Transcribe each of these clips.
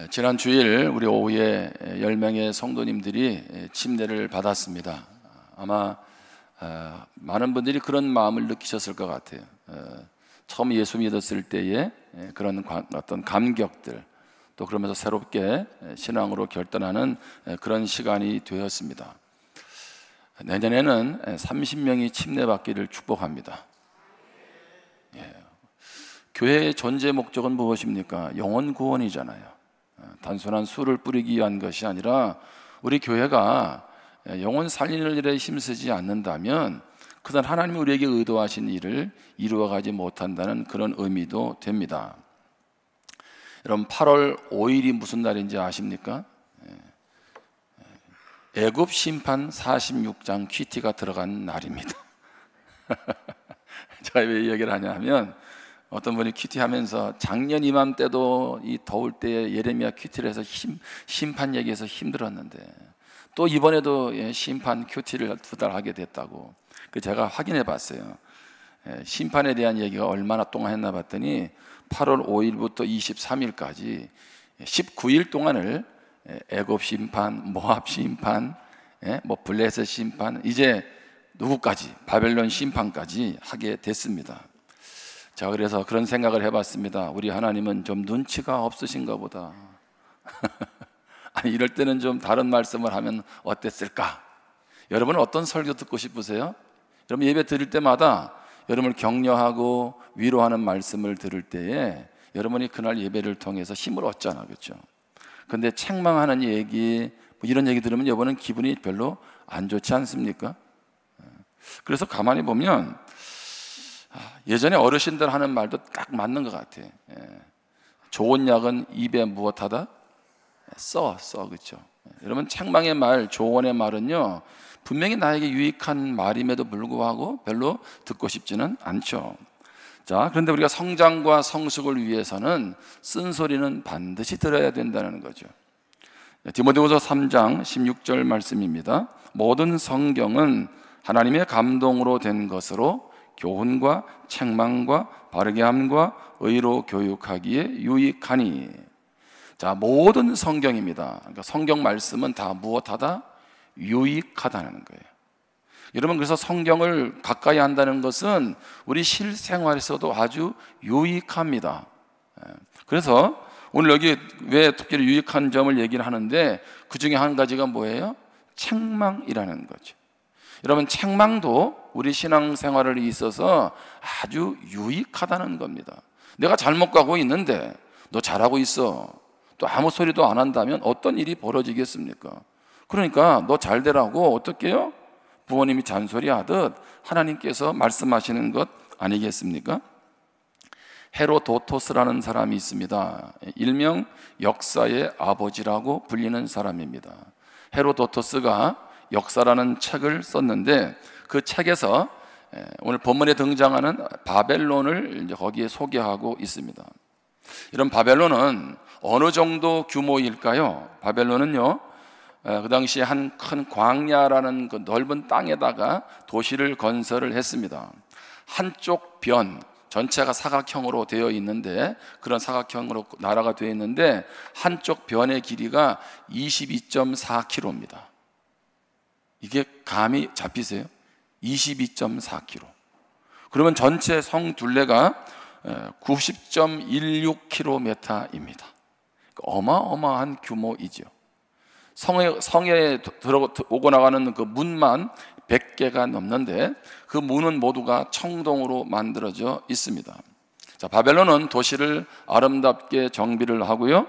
지난 주일 우리 오후에 10명의 성도님들이 침례를 받았습니다. 아마 많은 분들이 그런 마음을 느끼셨을 것 같아요. 처음 예수 믿었을 때의 그런 어떤 감격들, 또 그러면서 새롭게 신앙으로 결단하는 그런 시간이 되었습니다. 내년에는 30명이 침례받기를 축복합니다. 교회의 존재 목적은 무엇입니까? 영혼 구원이잖아요. 단순한 수를 뿌리기 위한 것이 아니라 우리 교회가 영혼 살리는 일에 힘쓰지 않는다면 그날 하나님이 우리에게 의도하신 일을 이루어가지 못한다는 그런 의미도 됩니다. 여러분, 8월 5일이 무슨 날인지 아십니까? 애굽 심판 46장 퀴티가 들어간 날입니다. 제가 왜 이 얘기를 하냐 하면, 어떤 분이 큐티 하면서 작년 이맘때도 이 더울 때 예레미야 큐티를 해서 심판 얘기해서 힘들었는데 또 이번에도 심판 큐티를 2달 하게 됐다고. 제가 확인해 봤어요. 심판에 대한 얘기가 얼마나 동안 했나 봤더니 8월 5일부터 23일까지 19일 동안을 애굽 심판, 모압 심판, 블레셋 심판, 이제 누구까지, 바벨론 심판까지 하게 됐습니다. 자, 그래서 그런 생각을 해봤습니다. 우리 하나님은 좀 눈치가 없으신가 보다. 아니, 이럴 때는 좀 다른 말씀을 하면 어땠을까? 여러분은 어떤 설교 듣고 싶으세요? 여러분 예배 드릴 때마다 여러분을 격려하고 위로하는 말씀을 들을 때에 여러분이 그날 예배를 통해서 힘을 얻잖아, 그렇죠? 근데 책망하는 얘기, 이런 얘기 들으면 여러분은 기분이 별로 안 좋지 않습니까? 그래서 가만히 보면 예전에 어르신들 하는 말도 딱 맞는 것 같아. 좋은 약은 입에 무엇하다? 써, 그렇죠? 여러분, 책망의 말, 조언의 말은요, 분명히 나에게 유익한 말임에도 불구하고 별로 듣고 싶지는 않죠. 자, 그런데 우리가 성장과 성숙을 위해서는 쓴소리는 반드시 들어야 된다는 거죠. 디모데후서 3장 16절 말씀입니다. 모든 성경은 하나님의 감동으로 된 것으로 교훈과 책망과 바르게 함과 의로 교육하기에 유익하니. 자, 모든 성경입니다. 그러니까 성경 말씀은 다 무엇하다? 유익하다는 거예요. 여러분, 그래서 성경을 가까이 한다는 것은 우리 실생활에서도 아주 유익합니다. 그래서 오늘 여기 왜 특별히 유익한 점을 얘기를 하는데, 그 중에 한 가지가 뭐예요? 책망이라는 거죠. 여러분, 책망도 우리 신앙생활에 있어서 아주 유익하다는 겁니다. 내가 잘못 가고 있는데 너 잘하고 있어, 또 아무 소리도 안 한다면 어떤 일이 벌어지겠습니까? 그러니까 너 잘 되라고 어떻게 해요? 부모님이 잔소리하듯 하나님께서 말씀하시는 것 아니겠습니까? 헤로도토스라는 사람이 있습니다. 일명 역사의 아버지라고 불리는 사람입니다. 헤로도토스가 역사라는 책을 썼는데, 그 책에서 오늘 본문에 등장하는 바벨론을 이제 거기에 소개하고 있습니다. 이런 바벨론은 어느 정도 규모일까요? 바벨론은요, 그 당시에 한 큰 광야라는 그 넓은 땅에다가 도시를 건설을 했습니다. 한쪽 변, 전체가 사각형으로 되어 있는데, 그런 사각형으로 나라가 되어 있는데, 한쪽 변의 길이가 22.4km입니다. 이게 감이 잡히세요? 22.4km. 그러면 전체 성 둘레가 90.16km입니다. 어마어마한 규모이죠. 성에 오고 나가는 그 문만 100개가 넘는데, 그 문은 모두가 청동으로 만들어져 있습니다. 자, 바벨론은 도시를 아름답게 정비를 하고요.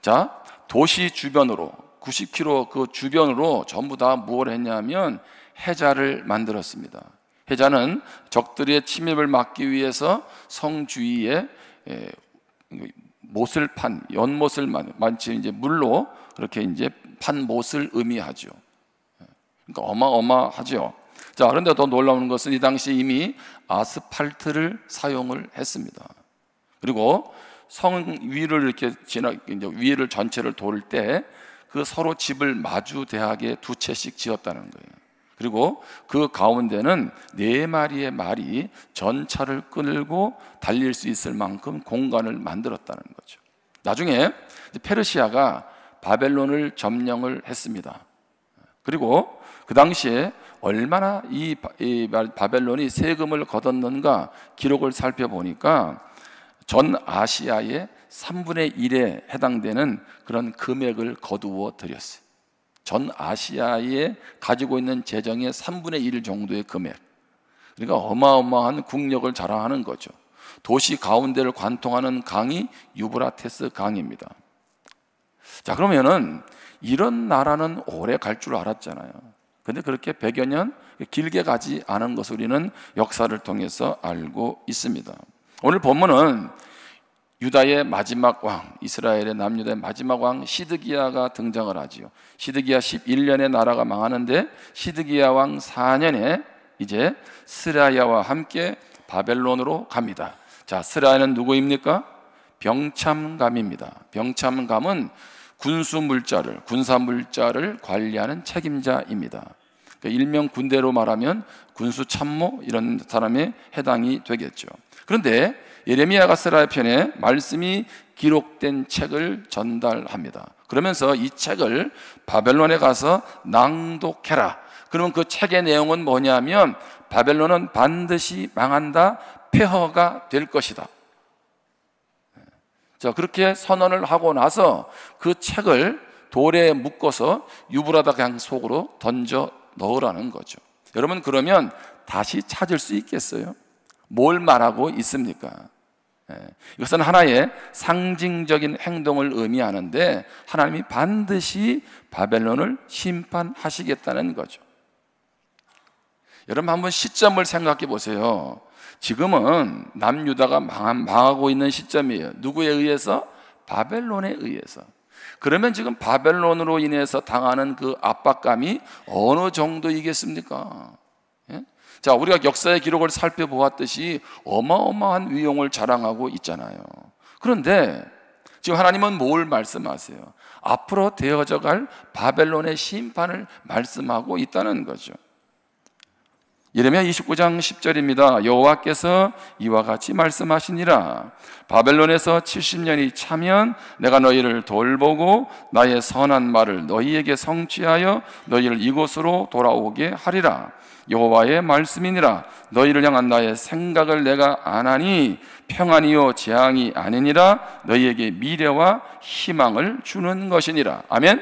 자, 도시 주변으로 90km 그 주변으로 전부 다 무엇을 했냐면 해자를 만들었습니다. 해자는 적들의 침입을 막기 위해서 성 주위에 못을 판, 연못을 마치 이제 물로 그렇게 이제 판 못을 의미하죠. 그러니까 어마어마하죠. 자, 그런데 더 놀라운 것은 이 당시 이미 아스팔트를 사용을 했습니다. 그리고 성 위를 이렇게 이제 위를 전체를 돌 때 그 서로 집을 마주 대하게 2채씩 지었다는 거예요. 그리고 그 가운데는 4마리의 말이 전차를 끌고 달릴 수 있을 만큼 공간을 만들었다는 거죠. 나중에 페르시아가 바벨론을 점령을 했습니다. 그리고 그 당시에 얼마나 이 바벨론이 세금을 걷었는가 기록을 살펴보니까 전 아시아의 3분의 1에 해당되는 그런 금액을 거두어 드렸어요. 전 아시아에 가지고 있는 재정의 3분의 1 정도의 금액. 그러니까 어마어마한 국력을 자랑하는 거죠. 도시 가운데를 관통하는 강이 유브라테스 강입니다. 자, 그러면은 이런 나라는 오래 갈 줄 알았잖아요. 근데 그렇게 100여 년 길게 가지 않은 것을 우리는 역사를 통해서 알고 있습니다. 오늘 본문은 유다의 마지막 왕, 이스라엘의 남유다의 마지막 왕 시드기야가 등장을 하지요. 시드기야 11년에 나라가 망하는데 시드기야 왕 4년에 이제 스라야와 함께 바벨론으로 갑니다. 자, 스라야는 누구입니까? 병참감입니다. 병참감은 군사 물자를 관리하는 책임자입니다. 그러니까 일명 군대로 말하면 군수 참모 이런 사람에 해당이 되겠죠. 그런데 예레미야가 스라야 편에 말씀이 기록된 책을 전달합니다. 그러면서 이 책을 바벨론에 가서 낭독해라. 그러면 그 책의 내용은 뭐냐면 바벨론은 반드시 망한다, 폐허가 될 것이다. 자, 그렇게 선언을 하고 나서 그 책을 돌에 묶어서 유브라다 강 속으로 던져 넣으라는 거죠. 여러분, 그러면 다시 찾을 수 있겠어요? 뭘 말하고 있습니까? 이것은 하나의 상징적인 행동을 의미하는데 하나님이 반드시 바벨론을 심판하시겠다는 거죠. 여러분, 한번 시점을 생각해 보세요. 지금은 남유다가 망하고 있는 시점이에요. 누구에 의해서? 바벨론에 의해서. 그러면 지금 바벨론으로 인해서 당하는 그 압박감이 어느 정도이겠습니까? 자, 우리가 역사의 기록을 살펴보았듯이 어마어마한 위용을 자랑하고 있잖아요. 그런데 지금 하나님은 뭘 말씀하세요? 앞으로 되어져 갈 바벨론의 심판을 말씀하고 있다는 거죠. 예레미야 29장 10절입니다. 여호와께서 이와 같이 말씀하시니라. 바벨론에서 70년이 차면 내가 너희를 돌보고 나의 선한 말을 너희에게 성취하여 너희를 이곳으로 돌아오게 하리라. 여호와의 말씀이니라. 너희를 향한 나의 생각을 내가 아나니 평안이요 재앙이 아니니라. 너희에게 미래와 희망을 주는 것이니라. 아멘.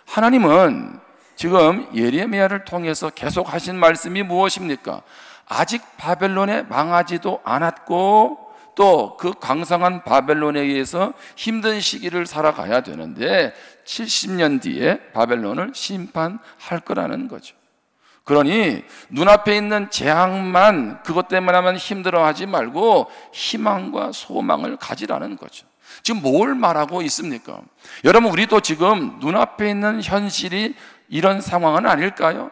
하나님은 지금 예레미야를 통해서 계속 하신 말씀이 무엇입니까? 아직 바벨론에 망하지도 않았고 또 그 강성한 바벨론에 의해서 힘든 시기를 살아가야 되는데 70년 뒤에 바벨론을 심판할 거라는 거죠. 그러니 눈앞에 있는 재앙만 그것 때문에만 힘들어하지 말고 희망과 소망을 가지라는 거죠. 지금 뭘 말하고 있습니까? 여러분, 우리도 지금 눈앞에 있는 현실이 이런 상황은 아닐까요?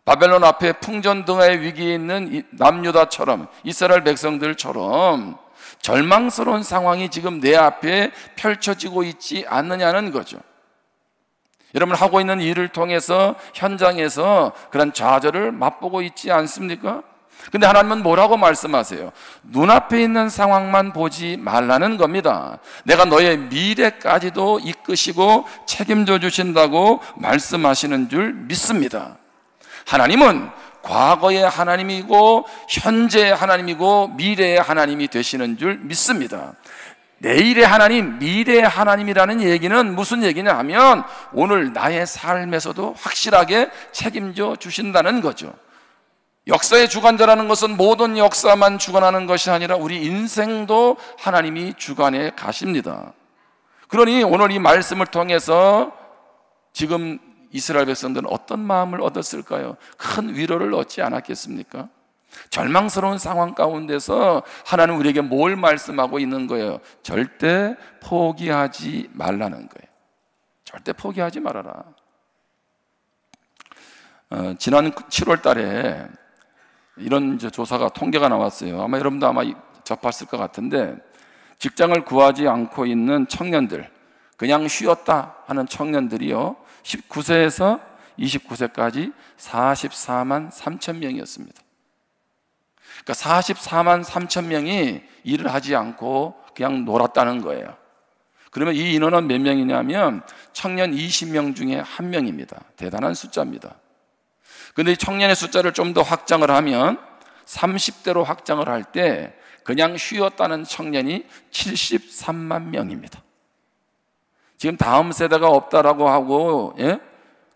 바벨론 앞에 풍전등화의 위기에 있는 남유다처럼 이스라엘 백성들처럼 절망스러운 상황이 지금 내 앞에 펼쳐지고 있지 않느냐는 거죠. 여러분, 하고 있는 일을 통해서 현장에서 그런 좌절을 맛보고 있지 않습니까? 근데 하나님은 뭐라고 말씀하세요? 눈앞에 있는 상황만 보지 말라는 겁니다. 내가 너의 미래까지도 이끄시고 책임져 주신다고 말씀하시는 줄 믿습니다. 하나님은 과거의 하나님이고 현재의 하나님이고 미래의 하나님이 되시는 줄 믿습니다. 내일의 하나님, 미래의 하나님이라는 얘기는 무슨 얘기냐 하면 오늘 나의 삶에서도 확실하게 책임져 주신다는 거죠. 역사의 주관자라는 것은 모든 역사만 주관하는 것이 아니라 우리 인생도 하나님이 주관해 가십니다. 그러니 오늘 이 말씀을 통해서 지금 이스라엘 백성들은 어떤 마음을 얻었을까요? 큰 위로를 얻지 않았겠습니까? 절망스러운 상황 가운데서 하나님은 우리에게 뭘 말씀하고 있는 거예요? 절대 포기하지 말라는 거예요. 절대 포기하지 말아라. 지난 7월 달에 이런 조사가 통계가 나왔어요. 아마 여러분도 아마 접했을 것 같은데 직장을 구하지 않고 있는 청년들, 그냥 쉬었다 하는 청년들이요 19세에서 29세까지 44만 3천 명이었습니다. 그러니까 44만 3천 명이 일을 하지 않고 그냥 놀았다는 거예요. 그러면 이 인원은 몇 명이냐면 청년 20명 중에 1명입니다. 대단한 숫자입니다. 그런데 이 청년의 숫자를 좀 더 확장을 하면 30대로 확장을 할 때 그냥 쉬었다는 청년이 73만 명입니다. 지금 다음 세대가 없다라고 하고, 예?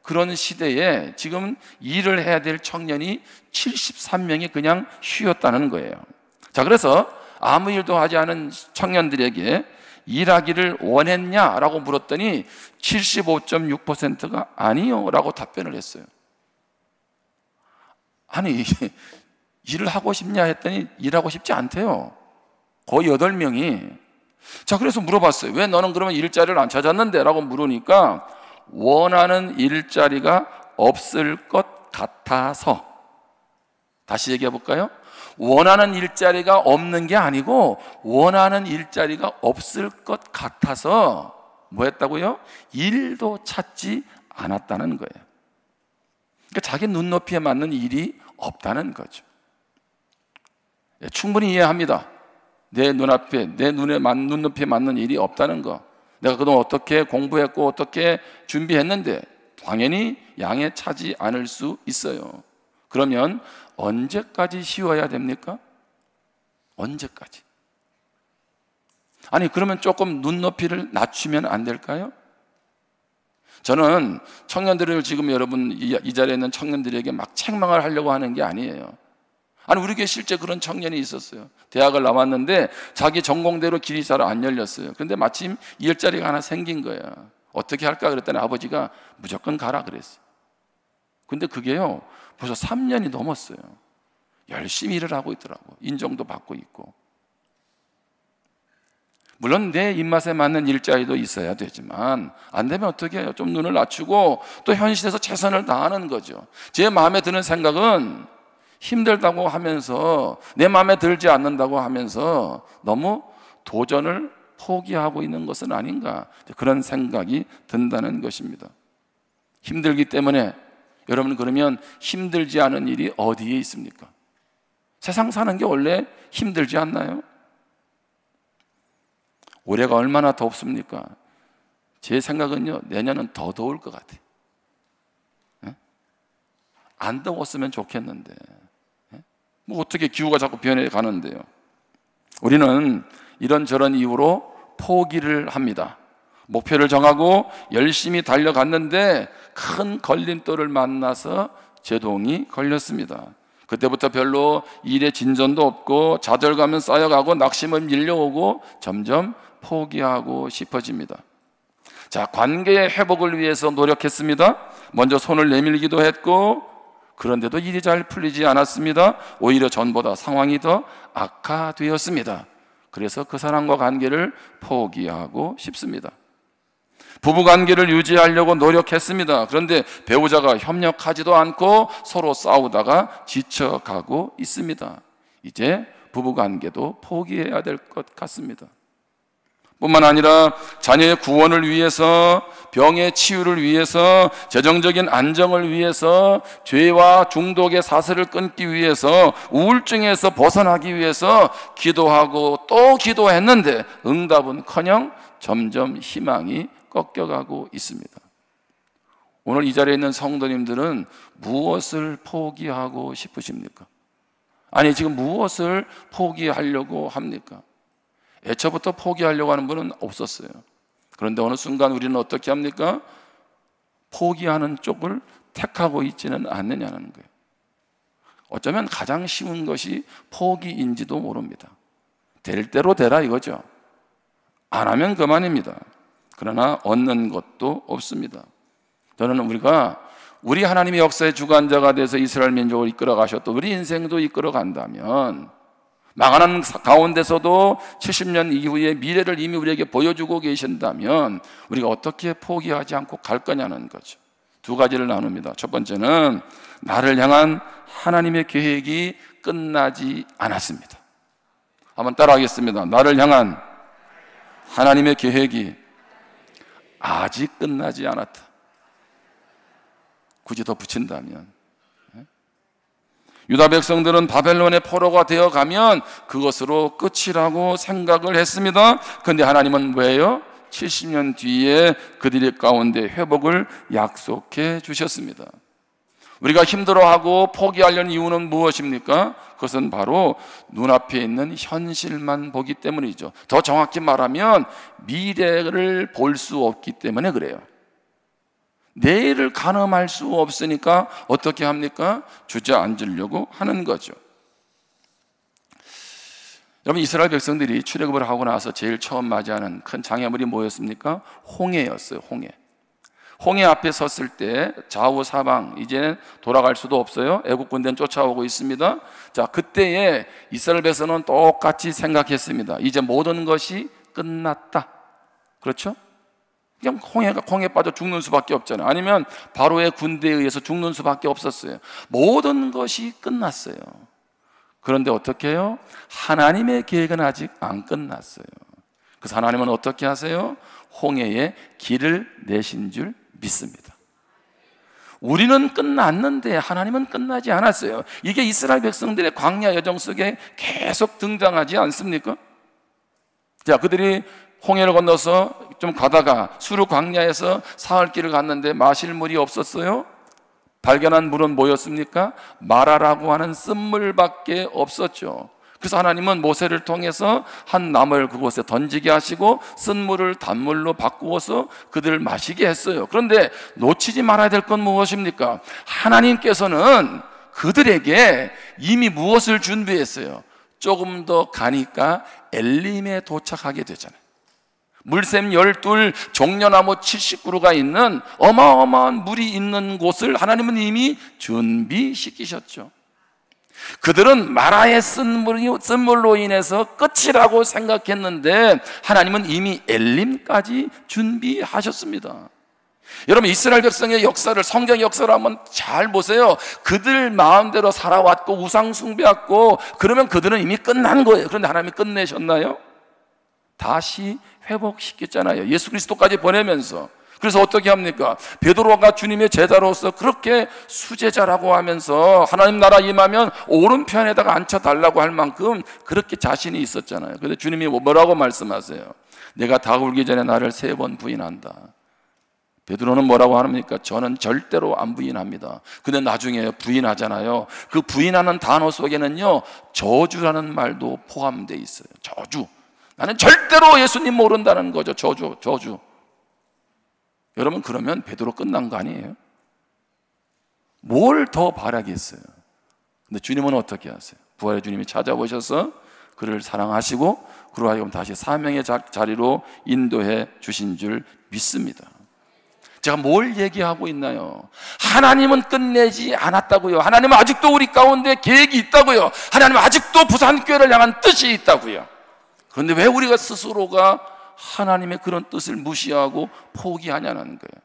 그런 시대에 지금 일을 해야 될 청년이 73명이 그냥 쉬었다는 거예요. 자, 그래서 아무 일도 하지 않은 청년들에게 일하기를 원했냐라고 물었더니 75.6%가 아니요 라고 답변을 했어요. 아니, 일을 하고 싶냐 했더니 일하고 싶지 않대요. 거의 8명이. 자, 그래서 물어봤어요. 왜 너는 그러면 일자리를 안 찾았는데? 라고 물으니까 원하는 일자리가 없을 것 같아서. 다시 얘기해 볼까요? 원하는 일자리가 없는 게 아니고 원하는 일자리가 없을 것 같아서 뭐 했다고요? 일도 찾지 않았다는 거예요. 그러니까 자기 눈높이에 맞는 일이 없다는 거죠. 충분히 이해합니다. 내 눈앞에, 내 눈높이에 맞는 일이 없다는 거. 내가 그동안 어떻게 공부했고 어떻게 준비했는데 당연히 양에 차지 않을 수 있어요. 그러면 언제까지 쉬어야 됩니까? 언제까지? 아니, 그러면 조금 눈높이를 낮추면 안 될까요? 저는 청년들을 지금 여러분 이 자리에 있는 청년들에게 막 책망을 하려고 하는 게 아니에요. 아니, 우리 교회 실제 그런 청년이 있었어요. 대학을 나왔는데 자기 전공대로 길이 잘 안 열렸어요. 그런데 마침 일자리가 하나 생긴 거야. 어떻게 할까 그랬더니 아버지가 무조건 가라 그랬어요. 근데 그게요 벌써 3년이 넘었어요. 열심히 일을 하고 있더라고. 인정도 받고 있고. 물론 내 입맛에 맞는 일자리도 있어야 되지만 안 되면 어떻게 해요? 좀 눈을 낮추고 또 현실에서 최선을 다하는 거죠. 제 마음에 드는 생각은 힘들다고 하면서 내 마음에 들지 않는다고 하면서 너무 도전을 포기하고 있는 것은 아닌가, 그런 생각이 든다는 것입니다. 힘들기 때문에 여러분, 그러면 힘들지 않은 일이 어디에 있습니까? 세상 사는 게 원래 힘들지 않나요? 올해가 얼마나 덥습니까? 제 생각은요, 내년은 더 더울 것 같아요. 안 더웠으면 좋겠는데 뭐 어떻게 기후가 자꾸 변해 가는데요. 우리는 이런저런 이유로 포기를 합니다. 목표를 정하고 열심히 달려갔는데 큰 걸림돌을 만나서 제동이 걸렸습니다. 그때부터 별로 일에 진전도 없고 좌절감은 쌓여가고 낙심은 밀려오고 점점 포기하고 싶어집니다. 자, 관계의 회복을 위해서 노력했습니다. 먼저 손을 내밀기도 했고 그런데도 일이 잘 풀리지 않았습니다. 오히려 전보다 상황이 더 악화되었습니다. 그래서 그 사람과 관계를 포기하고 싶습니다. 부부관계를 유지하려고 노력했습니다. 그런데 배우자가 협력하지도 않고 서로 싸우다가 지쳐가고 있습니다. 이제 부부관계도 포기해야 될 것 같습니다. 뿐만 아니라 자녀의 구원을 위해서, 병의 치유를 위해서, 재정적인 안정을 위해서, 죄와 중독의 사슬을 끊기 위해서, 우울증에서 벗어나기 위해서 기도하고 또 기도했는데 응답은커녕 점점 희망이 꺾여가고 있습니다. 오늘 이 자리에 있는 성도님들은 무엇을 포기하고 싶으십니까? 아니, 지금 무엇을 포기하려고 합니까? 애초부터 포기하려고 하는 분은 없었어요. 그런데 어느 순간 우리는 어떻게 합니까? 포기하는 쪽을 택하고 있지는 않느냐는 거예요. 어쩌면 가장 쉬운 것이 포기인지도 모릅니다. 될 대로 되라 이거죠. 안 하면 그만입니다. 그러나 얻는 것도 없습니다. 저는 우리 하나님의 역사의 주관자가 돼서 이스라엘 민족을 이끌어 가셨고 우리 인생도 이끌어 간다면 망하는 가운데서도 70년 이후의 미래를 이미 우리에게 보여주고 계신다면 우리가 어떻게 포기하지 않고 갈 거냐는 거죠. 두 가지를 나눕니다. 첫 번째는 나를 향한 하나님의 계획이 끝나지 않았습니다. 한번 따라하겠습니다. 나를 향한 하나님의 계획이 아직 끝나지 않았다. 굳이 더 붙인다면 유다 백성들은 바벨론의 포로가 되어가면 그것으로 끝이라고 생각을 했습니다. 그런데 하나님은 왜요? 70년 뒤에 그들의 가운데 회복을 약속해 주셨습니다. 우리가 힘들어하고 포기하려는 이유는 무엇입니까? 그것은 바로 눈앞에 있는 현실만 보기 때문이죠. 더 정확히 말하면 미래를 볼 수 없기 때문에 그래요. 내일을 가늠할 수 없으니까 어떻게 합니까? 주저앉으려고 하는 거죠. 여러분, 이스라엘 백성들이 출애굽을 하고 나서 제일 처음 맞이하는 큰 장애물이 뭐였습니까? 홍해였어요. 홍해 앞에 섰을 때 좌우 사방 이제 돌아갈 수도 없어요. 애국 군대는 쫓아오고 있습니다. 자, 그때에 이스라엘 백성은 똑같이 생각했습니다. 이제 모든 것이 끝났다. 그렇죠? 그냥 홍해에 빠져 죽는 수밖에 없잖아요. 아니면 바로의 군대에 의해서 죽는 수밖에 없었어요. 모든 것이 끝났어요. 그런데 어떻게 해요? 하나님의 계획은 아직 안 끝났어요. 그래서 하나님은 어떻게 하세요? 홍해에 길을 내신 줄 믿습니다. 우리는 끝났는데 하나님은 끝나지 않았어요. 이게 이스라엘 백성들의 광야 여정 속에 계속 등장하지 않습니까? 자, 그들이 홍해를 건너서 좀 가다가 수르 광야에서 사흘 길을 갔는데 마실 물이 없었어요. 발견한 물은 뭐였습니까? 마라라고 하는 쓴물밖에 없었죠. 그래서 하나님은 모세를 통해서 한 나무를 그곳에 던지게 하시고 쓴물을 단물로 바꾸어서 그들을 마시게 했어요. 그런데 놓치지 말아야 될 건 무엇입니까? 하나님께서는 그들에게 이미 무엇을 준비했어요? 조금 더 가니까 엘림에 도착하게 되잖아요. 물샘 12, 종려나무 70그루가 있는 어마어마한 물이 있는 곳을 하나님은 이미 준비시키셨죠. 그들은 마라의 쓴물로 인해서 끝이라고 생각했는데 하나님은 이미 엘림까지 준비하셨습니다. 여러분, 이스라엘 백성의 역사를, 성경 역사를 한번 잘 보세요. 그들 마음대로 살아왔고 우상 숭배했고 그러면 그들은 이미 끝난 거예요. 그런데 하나님이 끝내셨나요? 다시 회복시켰잖아요. 예수 그리스도까지 보내면서. 그래서 어떻게 합니까? 베드로가 주님의 제자로서 그렇게 수제자라고 하면서 하나님 나라 임하면 오른편에다가 앉혀달라고 할 만큼 그렇게 자신이 있었잖아요. 그런데 주님이 뭐라고 말씀하세요? 내가 다가오기 전에 나를 3번 부인한다. 베드로는 뭐라고 합니까? 저는 절대로 안 부인합니다. 근데 나중에 부인하잖아요. 그 부인하는 단어 속에는요, 저주라는 말도 포함되어 있어요. 저주. 나는 절대로 예수님 모른다는 거죠. 저주. 여러분, 그러면 베드로 끝난 거 아니에요? 뭘 더 바라겠어요? 근데 주님은 어떻게 하세요? 부활의 주님이 찾아오셔서 그를 사랑하시고 그로 하여금 다시 사명의 자리로 인도해 주신 줄 믿습니다. 제가 뭘 얘기하고 있나요? 하나님은 끝내지 않았다고요. 하나님은 아직도 우리 가운데 계획이 있다고요. 하나님은 아직도 부산교회를 향한 뜻이 있다고요. 그런데 왜 우리가 스스로가 하나님의 그런 뜻을 무시하고 포기하냐는 거예요.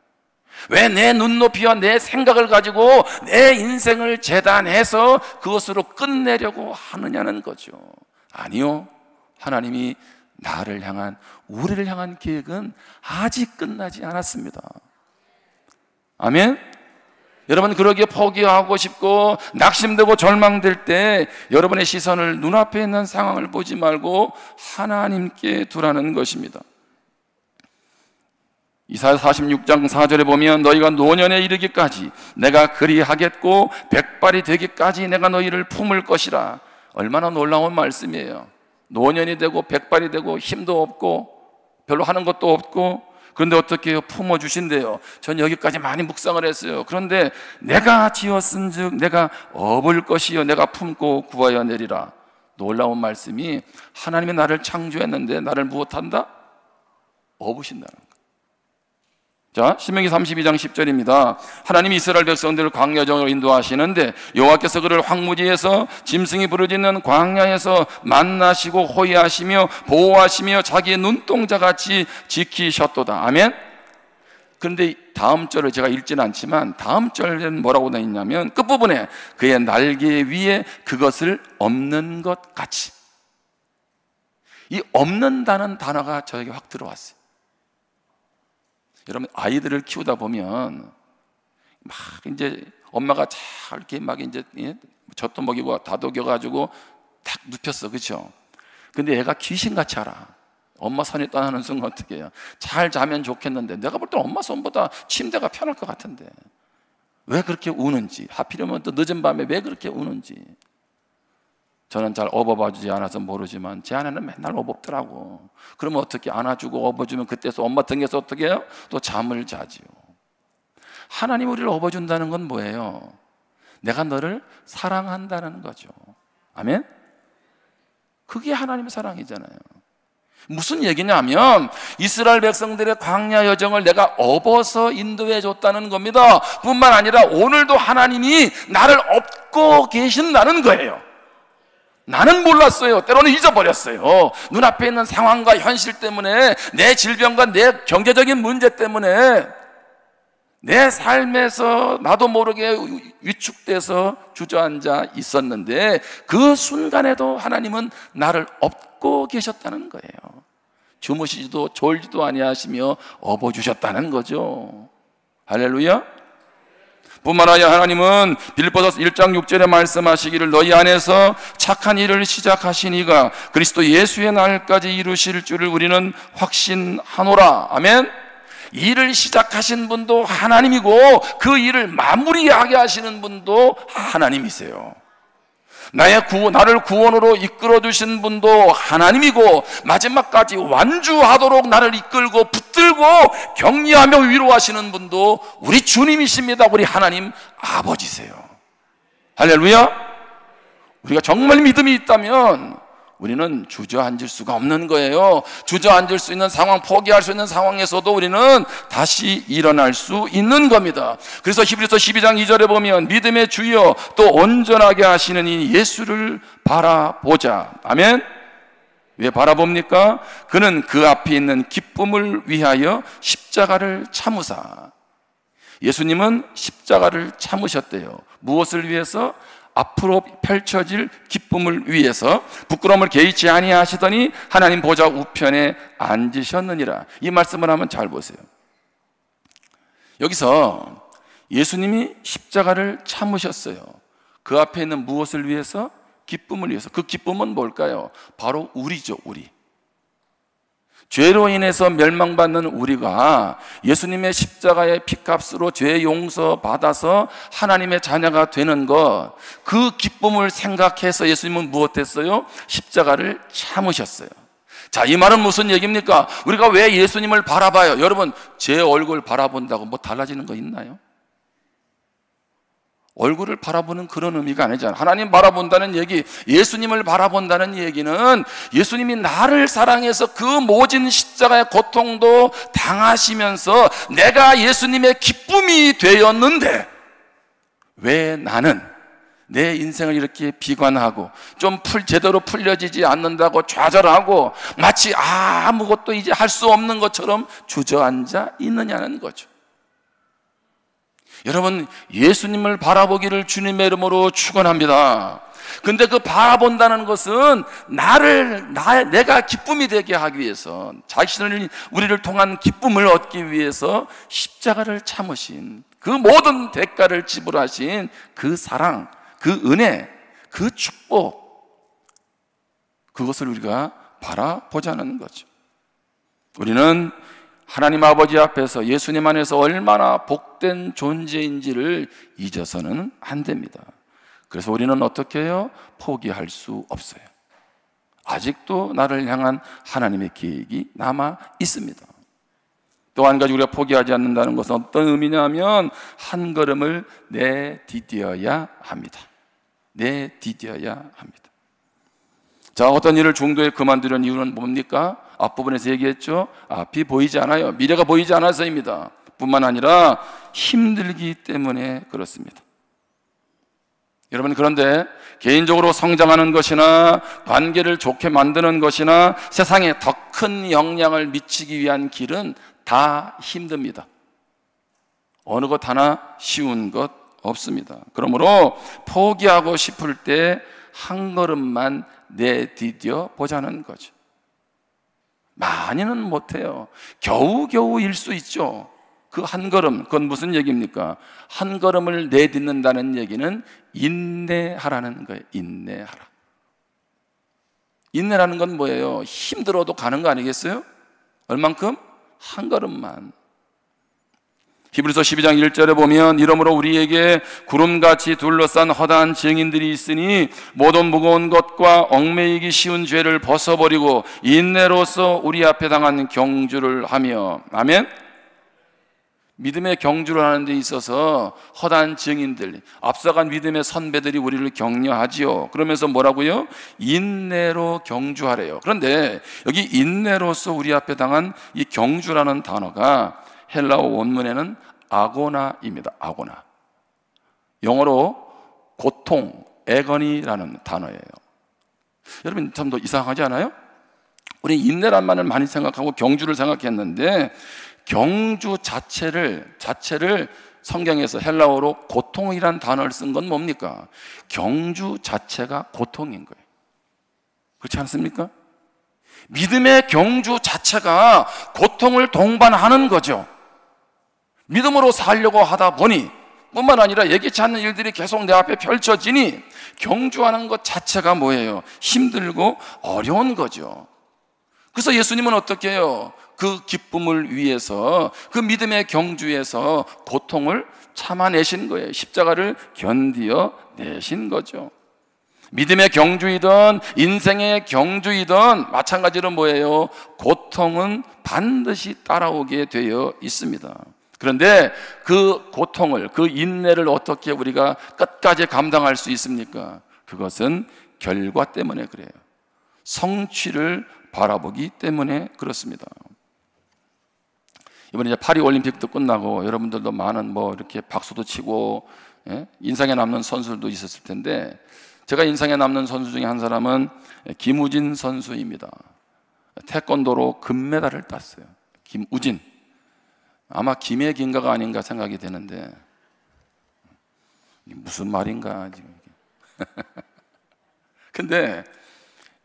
왜 내 눈높이와 내 생각을 가지고 내 인생을 재단해서 그것으로 끝내려고 하느냐는 거죠. 아니요, 하나님이 나를 향한, 우리를 향한 계획은 아직 끝나지 않았습니다. 아멘? 여러분, 그러기에 포기하고 싶고 낙심되고 절망될 때 여러분의 시선을 눈앞에 있는 상황을 보지 말고 하나님께 두라는 것입니다. 이사야 46장 4절에 보면 너희가 노년에 이르기까지 내가 그리하겠고 백발이 되기까지 내가 너희를 품을 것이라. 얼마나 놀라운 말씀이에요. 노년이 되고 백발이 되고 힘도 없고 별로 하는 것도 없고, 그런데 어떻게 해요? 품어주신대요. 전 여기까지 많이 묵상을 했어요. 그런데 내가 지었은즉 내가 업을 것이요 내가 품고 구하여 내리라. 놀라운 말씀이, 하나님이 나를 창조했는데 나를 무엇한다? 업으신다는 거예요. 자, 신명기 32장 10절입니다. 하나님이 이스라엘 백성들을 광야정으로 인도하시는데 여호와께서 그를 황무지에서 짐승이 부르짖는 광야에서 만나시고 호위하시며 보호하시며 자기의 눈동자같이 지키셨도다. 아멘. 그런데 다음 절을 제가 읽지는 않지만 다음 절에는 뭐라고 되어 있냐면 끝부분에 그의 날개 위에 그것을 엎는 것 같이. 이 엎는다는 단어가 저에게 확 들어왔어요. 여러분, 아이들을 키우다 보면 막 이제 엄마가 잘 이렇게 막 이제 젖도 먹이고 다독여 가지고 딱 눕혔어, 그렇죠? 근데 애가 귀신같이 알아. 엄마 손이 떠나는 순간 어떻게 해요? 잘 자면 좋겠는데 내가 볼 때 엄마 손보다 침대가 편할 것 같은데 왜 그렇게 우는지, 하필이면 또 늦은 밤에 왜 그렇게 우는지. 저는 잘 업어봐주지 않아서 모르지만 제 아내는 맨날 업었더라고. 그러면 어떻게 안아주고 업어주면 그때서 엄마 등에서 어떻게 해요? 또 잠을 자지요. 하나님 우리를 업어준다는 건 뭐예요? 내가 너를 사랑한다는 거죠. 아멘? 그게 하나님의 사랑이잖아요. 무슨 얘기냐면 이스라엘 백성들의 광야 여정을 내가 업어서 인도해 줬다는 겁니다. 뿐만 아니라 오늘도 하나님이 나를 업고 계신다는 거예요. 나는 몰랐어요. 때로는 잊어버렸어요. 눈앞에 있는 상황과 현실 때문에, 내 질병과 내 경제적인 문제 때문에 내 삶에서 나도 모르게 위축돼서 주저앉아 있었는데 그 순간에도 하나님은 나를 업고 계셨다는 거예요. 주무시지도 졸지도 아니하시며 업어주셨다는 거죠. 할렐루야. 뿐만 아니라 하나님은 빌립보서 1장 6절에 말씀하시기를 너희 안에서 착한 일을 시작하신 이가 그리스도 예수의 날까지 이루실 줄을 우리는 확신하노라. 아멘. 일을 시작하신 분도 하나님이고 그 일을 마무리하게 하시는 분도 하나님이세요. 나를 구원으로 이끌어 주신 분도 하나님이고 마지막까지 완주하도록 나를 이끌고 붙들고 격려하며 위로하시는 분도 우리 주님이십니다. 우리 하나님 아버지세요. 할렐루야. 우리가 정말 믿음이 있다면 우리는 주저앉을 수가 없는 거예요. 주저앉을 수 있는 상황, 포기할 수 있는 상황에서도 우리는 다시 일어날 수 있는 겁니다. 그래서 히브리서 12장 2절에 보면 믿음의 주여 또 온전하게 하시는 이 예수를 바라보자. 아멘. 왜 바라봅니까? 그는 그 앞에 있는 기쁨을 위하여 십자가를 참으사. 예수님은 십자가를 참으셨대요. 무엇을 위해서? 앞으로 펼쳐질 기쁨을 위해서 부끄러움을 개의치 아니하시더니 하나님 보좌 우편에 앉으셨느니라. 이 말씀을 한번 잘 보세요. 여기서 예수님이 십자가를 참으셨어요. 그 앞에 있는 무엇을 위해서? 기쁨을 위해서. 그 기쁨은 뭘까요? 바로 우리죠, 우리. 죄로 인해서 멸망받는 우리가 예수님의 십자가의 피값으로 죄 용서 받아서 하나님의 자녀가 되는 것, 그 기쁨을 생각해서 예수님은 무엇했어요? 십자가를 참으셨어요. 자, 이 말은 무슨 얘기입니까? 우리가 왜 예수님을 바라봐요? 여러분, 제 얼굴 바라본다고 뭐 달라지는 거 있나요? 얼굴을 바라보는 그런 의미가 아니잖아요. 하나님 바라본다는 얘기, 예수님을 바라본다는 얘기는 예수님이 나를 사랑해서 그 모진 십자가의 고통도 당하시면서 내가 예수님의 기쁨이 되었는데 왜 나는 내 인생을 이렇게 비관하고 좀 제대로 풀려지지 않는다고 좌절하고 마치 아무것도 이제 할 수 없는 것처럼 주저앉아 있느냐는 거죠. 여러분, 예수님을 바라보기를 주님의 이름으로 축원합니다. 근데 그 바라본다는 것은 내가 기쁨이 되게 하기 위해서, 우리를 통한 기쁨을 얻기 위해서 십자가를 참으신, 그 모든 대가를 지불하신 그 사랑, 그 은혜, 그 축복, 그것을 우리가 바라보자는 거죠. 우리는 하나님 아버지 앞에서 예수님 안에서 얼마나 복된 존재인지를 잊어서는 안 됩니다. 그래서 우리는 어떻게 해요? 포기할 수 없어요. 아직도 나를 향한 하나님의 계획이 남아 있습니다. 또 한 가지 우리가 포기하지 않는다는 것은 어떤 의미냐면 한 걸음을 내디뎌야 합니다. 내디뎌야 합니다. 자, 어떤 일을 중도에 그만두려는 이유는 뭡니까? 앞부분에서 얘기했죠. 앞이 보이지 않아요. 미래가 보이지 않아서입니다. 뿐만 아니라 힘들기 때문에 그렇습니다. 여러분, 그런데 개인적으로 성장하는 것이나 관계를 좋게 만드는 것이나 세상에 더 큰 영향을 미치기 위한 길은 다 힘듭니다. 어느 것 하나 쉬운 것 없습니다. 그러므로 포기하고 싶을 때 한 걸음만 내디뎌 보자는 거죠. 많이는 못해요. 겨우겨우일 수 있죠. 그 한 걸음, 그건 무슨 얘기입니까? 한 걸음을 내딛는다는 얘기는 인내하라는 거예요. 인내하라. 인내라는 건 뭐예요? 힘들어도 가는 거 아니겠어요? 얼만큼? 한 걸음만. 히브리서 12장 1절에 보면 이러므로 우리에게 구름같이 둘러싼 허다한 증인들이 있으니 모든 무거운 것과 얽매이기 쉬운 죄를 벗어버리고 인내로서 우리 앞에 당한 경주를 하며. 아멘. 믿음의 경주를 하는 데 있어서 허다한 증인들, 앞서간 믿음의 선배들이 우리를 격려하지요. 그러면서 뭐라고요? 인내로 경주하래요. 그런데 여기 인내로서 우리 앞에 당한 이 경주라는 단어가 헬라어 원문에는 아고나입니다. 아고나. 영어로 고통, 애거니라는 단어예요. 여러분 참 더 이상하지 않아요? 우리 인내란 말을 많이 생각하고 경주를 생각했는데 경주 자체를 성경에서 헬라어로 고통이란 단어를 쓴 건 뭡니까? 경주 자체가 고통인 거예요. 그렇지 않습니까? 믿음의 경주 자체가 고통을 동반하는 거죠. 믿음으로 살려고 하다 보니 뿐만 아니라 예기치 않는 일들이 계속 내 앞에 펼쳐지니 경주하는 것 자체가 뭐예요? 힘들고 어려운 거죠. 그래서 예수님은 어떻게 해요? 그 기쁨을 위해서, 그 믿음의 경주에서 고통을 참아내신 거예요. 십자가를 견디어 내신 거죠. 믿음의 경주이든 인생의 경주이든 마찬가지로 뭐예요? 고통은 반드시 따라오게 되어 있습니다. 그런데 그 고통을, 그 인내를 어떻게 우리가 끝까지 감당할 수 있습니까? 그것은 결과 때문에 그래요. 성취를 바라보기 때문에 그렇습니다. 이번에 이제 파리 올림픽도 끝나고 여러분들도 많은 이렇게 박수도 치고, 예? 인상에 남는 선수들도 있었을 텐데, 제가 인상에 남는 선수 중에 한 사람은 김우진 선수입니다. 태권도로 금메달을 땄어요. 김우진. 아마 김의 긴가가 아닌가 생각이 되는데, 무슨 말인가 지금. 근데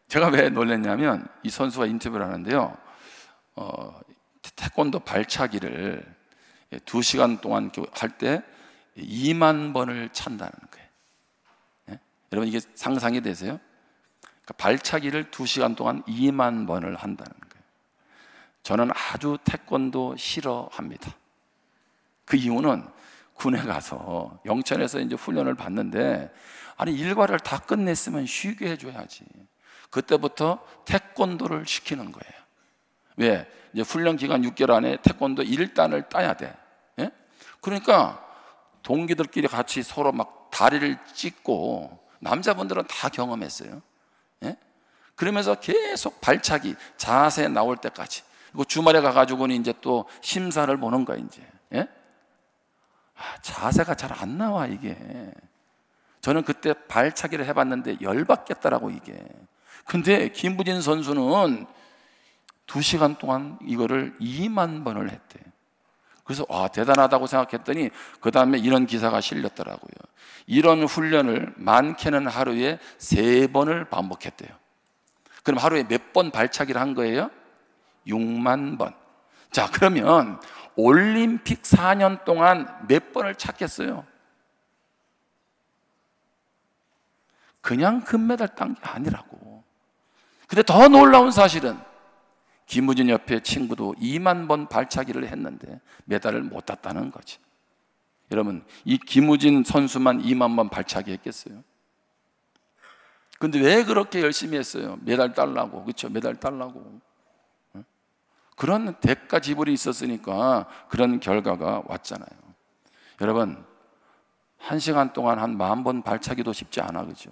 제가 왜 놀랐냐면 이 선수가 인터뷰를 하는데요, 태권도 발차기를 2시간 동안 할 때 2만 번을 찬다는 거예요. 예? 여러분 이게 상상이 되세요? 그러니까 발차기를 2시간 동안 2만 번을 한다는 거예요. 저는 아주 태권도 싫어합니다. 그 이유는 군에 가서 영천에서 이제 훈련을 받는데, 아니 일과를 다 끝냈으면 쉬게 해줘야지. 그때부터 태권도를 시키는 거예요. 왜? 이제 훈련 기간 6개월 안에 태권도 1단을 따야 돼. 예? 그러니까 동기들끼리 같이 서로 막 다리를 찢고, 남자분들은 다 경험했어요. 예? 그러면서 계속 발차기, 자세 나올 때까지. 그리고 주말에 가가지고는 이제 또 심사를 보는 거야, 이제. 예? 자세가 잘 안 나와, 이게. 저는 그때 발차기를 해봤는데 열받겠더라고, 이게. 근데 김부진 선수는 2시간 동안 이거를 2만 번을 했대. 그래서 대단하다고 생각했더니 그 다음에 이런 기사가 실렸더라고요. 이런 훈련을 많게는 하루에 3번을 반복했대요. 그럼 하루에 몇 번 발차기를 한 거예요? 6만 번. 자, 그러면 올림픽 4년 동안 몇 번을 찼겠어요? 그냥 금메달 딴 게 아니라고. 근데 더 놀라운 사실은 김우진 옆에 친구도 2만 번 발차기를 했는데 메달을 못 땄다는 거지. 여러분, 이 김우진 선수만 2만 번 발차기 했겠어요? 근데 왜 그렇게 열심히 했어요? 메달 따려고. 그렇죠? 메달 따려고. 그런 대가 지불이 있었으니까 그런 결과가 왔잖아요. 여러분, 1시간 동안 한 10,000번 발차기도 쉽지 않아, 그죠?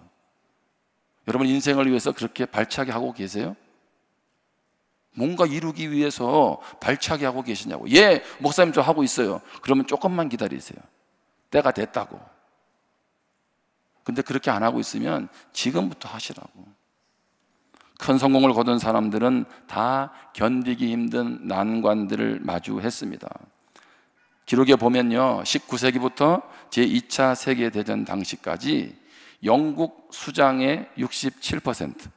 여러분 인생을 위해서 그렇게 발차기 하고 계세요? 뭔가 이루기 위해서 발차기 하고 계시냐고. 예, 목사님 저 하고 있어요. 그러면 조금만 기다리세요. 때가 됐다고. 근데 그렇게 안 하고 있으면 지금부터 하시라고. 큰 성공을 거둔 사람들은 다 견디기 힘든 난관들을 마주했습니다. 기록에 보면요, 19세기부터 제2차 세계대전 당시까지 영국 수장의 67%,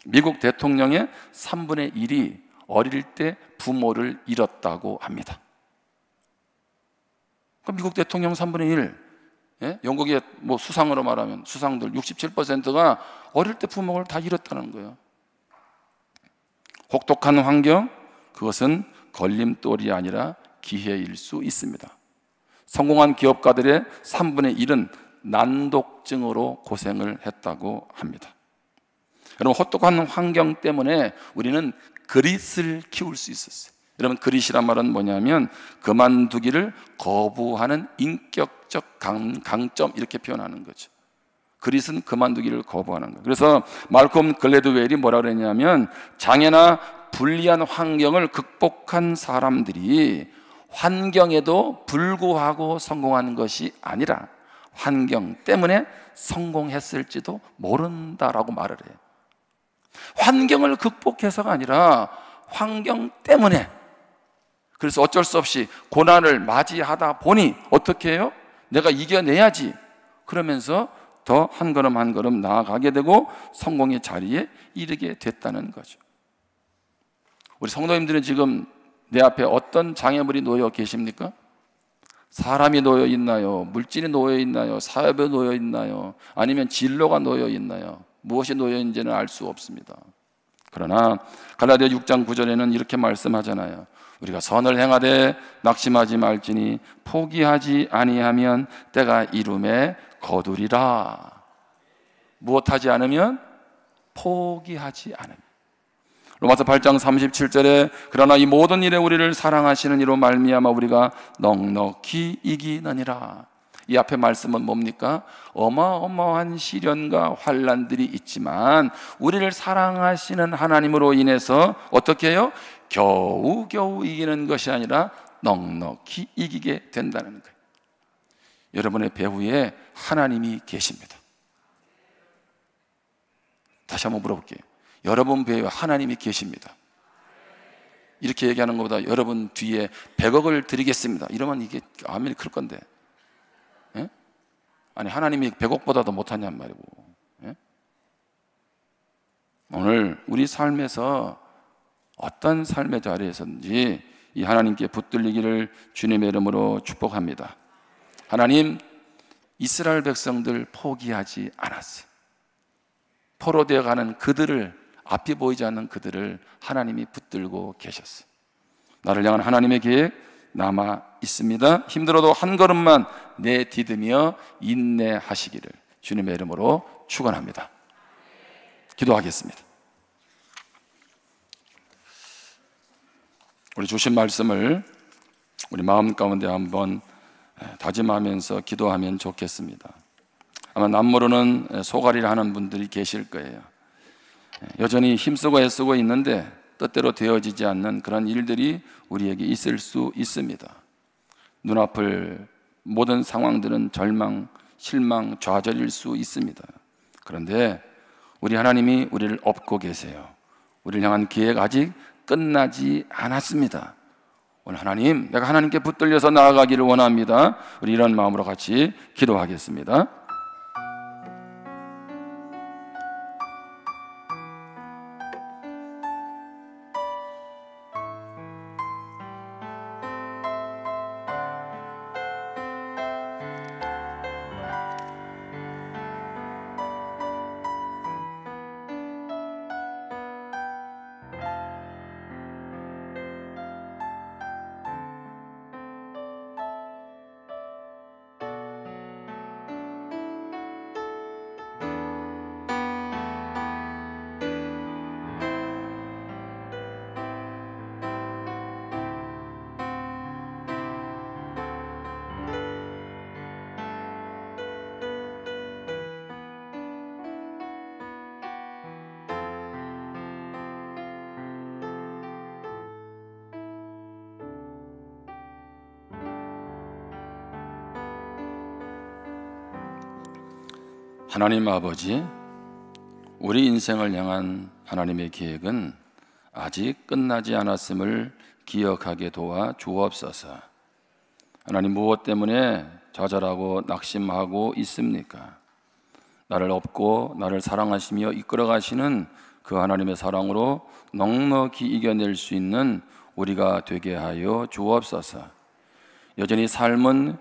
미국 대통령의 3분의 1이 어릴 때 부모를 잃었다고 합니다. 그럼 미국 대통령 3분의 1, 예? 영국의 수상으로 말하면 수상들 67%가 어릴 때 부모를 다 잃었다는 거예요. 혹독한 환경, 그것은 걸림돌이 아니라 기회일 수 있습니다. 성공한 기업가들의 3분의 1은 난독증으로 고생을 했다고 합니다. 여러분, 혹독한 환경 때문에 우리는 그릿을 키울 수 있었어요. 여러분, 그릿이란 말은 뭐냐면 그만두기를 거부하는 인격적 강점, 이렇게 표현하는 거죠. 그릿은 그만두기를 거부하는 거예요. 그래서 말콤 글래드웰이 뭐라 그랬냐면, 장애나 불리한 환경을 극복한 사람들이 환경에도 불구하고 성공하는 것이 아니라 환경 때문에 성공했을지도 모른다라고 말을 해요. 환경을 극복해서가 아니라 환경 때문에, 그래서 어쩔 수 없이 고난을 맞이하다 보니 어떻게 해요? 내가 이겨내야지. 그러면서 더 한 걸음 한 걸음 나아가게 되고 성공의 자리에 이르게 됐다는 거죠. 우리 성도님들은 지금 내 앞에 어떤 장애물이 놓여 계십니까? 사람이 놓여 있나요? 물질이 놓여 있나요? 사업에 놓여 있나요? 아니면 진로가 놓여 있나요? 무엇이 놓여 있는지는 알 수 없습니다. 그러나 갈라디아 6장 9절에는 이렇게 말씀하잖아요. 우리가 선을 행하되 낙심하지 말지니 포기하지 아니하면 때가 이름에 거두리라. 무엇하지 않으면? 포기하지 않으면. 로마서 8장 37절에 그러나 이 모든 일에 우리를 사랑하시는 이로 말미암아 우리가 넉넉히 이기느니라. 이 앞에 말씀은 뭡니까? 어마어마한 시련과 환난들이 있지만 우리를 사랑하시는 하나님으로 인해서 어떻게 해요? 겨우겨우 이기는 것이 아니라 넉넉히 이기게 된다는 거예요. 여러분의 배후에 하나님이 계십니다. 다시 한번 물어볼게요. 여러분 배후에 하나님이 계십니다. 이렇게 얘기하는 것보다 여러분 뒤에 100억을 드리겠습니다, 이러면 이게 아멘이 클 건데, 예? 아니 하나님이 100억보다도 못하냔 말이고. 예? 오늘 우리 삶에서 어떤 삶의 자리에서든지 이 하나님께 붙들리기를 주님의 이름으로 축복합니다. 하나님, 이스라엘 백성들 포기하지 않았어요. 포로되어 가는 그들을, 앞이 보이지 않는 그들을 하나님이 붙들고 계셨어요. 나를 향한 하나님의 계획 남아 있습니다. 힘들어도 한 걸음만 내디디며 인내하시기를 주님의 이름으로 축원합니다. 기도하겠습니다. 우리 주신 말씀을 우리 마음 가운데 한번 다짐하면서 기도하면 좋겠습니다. 아마 남모르는 소갈이를 하는 분들이 계실 거예요. 여전히 힘쓰고 애쓰고 있는데 뜻대로 되어지지 않는 그런 일들이 우리에게 있을 수 있습니다. 눈앞을 모든 상황들은 절망, 실망, 좌절일 수 있습니다. 그런데 우리 하나님이 우리를 업고 계세요. 우리를 향한 계획 아직 끝나지 않았습니다. 오늘 하나님, 내가 하나님께 붙들려서 나아가기를 원합니다. 우리 이런 마음으로 같이 기도하겠습니다. 하나님 아버지, 우리 인생을 향한 하나님의 계획은 아직 끝나지 않았음을 기억하게 도와 주옵소서. 하나님, 무엇 때문에 좌절하고 낙심하고 있습니까? 나를 업고 나를 사랑하시며 이끌어 가시는 그 하나님의 사랑으로 넉넉히 이겨낼 수 있는 우리가 되게 하여 주옵소서. 여전히 삶은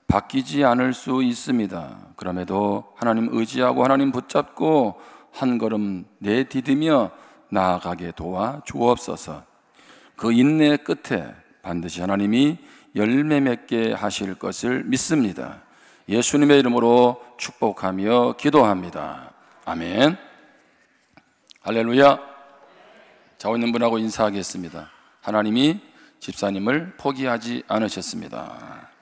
바뀌지 않을 수 있습니다. 그럼에도 하나님 의지하고 하나님 붙잡고 한 걸음 내디디며 나아가게 도와 주옵소서. 그 인내 끝에 반드시 하나님이 열매 맺게 하실 것을 믿습니다. 예수님의 이름으로 축복하며 기도합니다. 아멘. 할렐루야. 자고 있는 분하고 인사하겠습니다. 하나님이 집사님을 포기하지 않으셨습니다.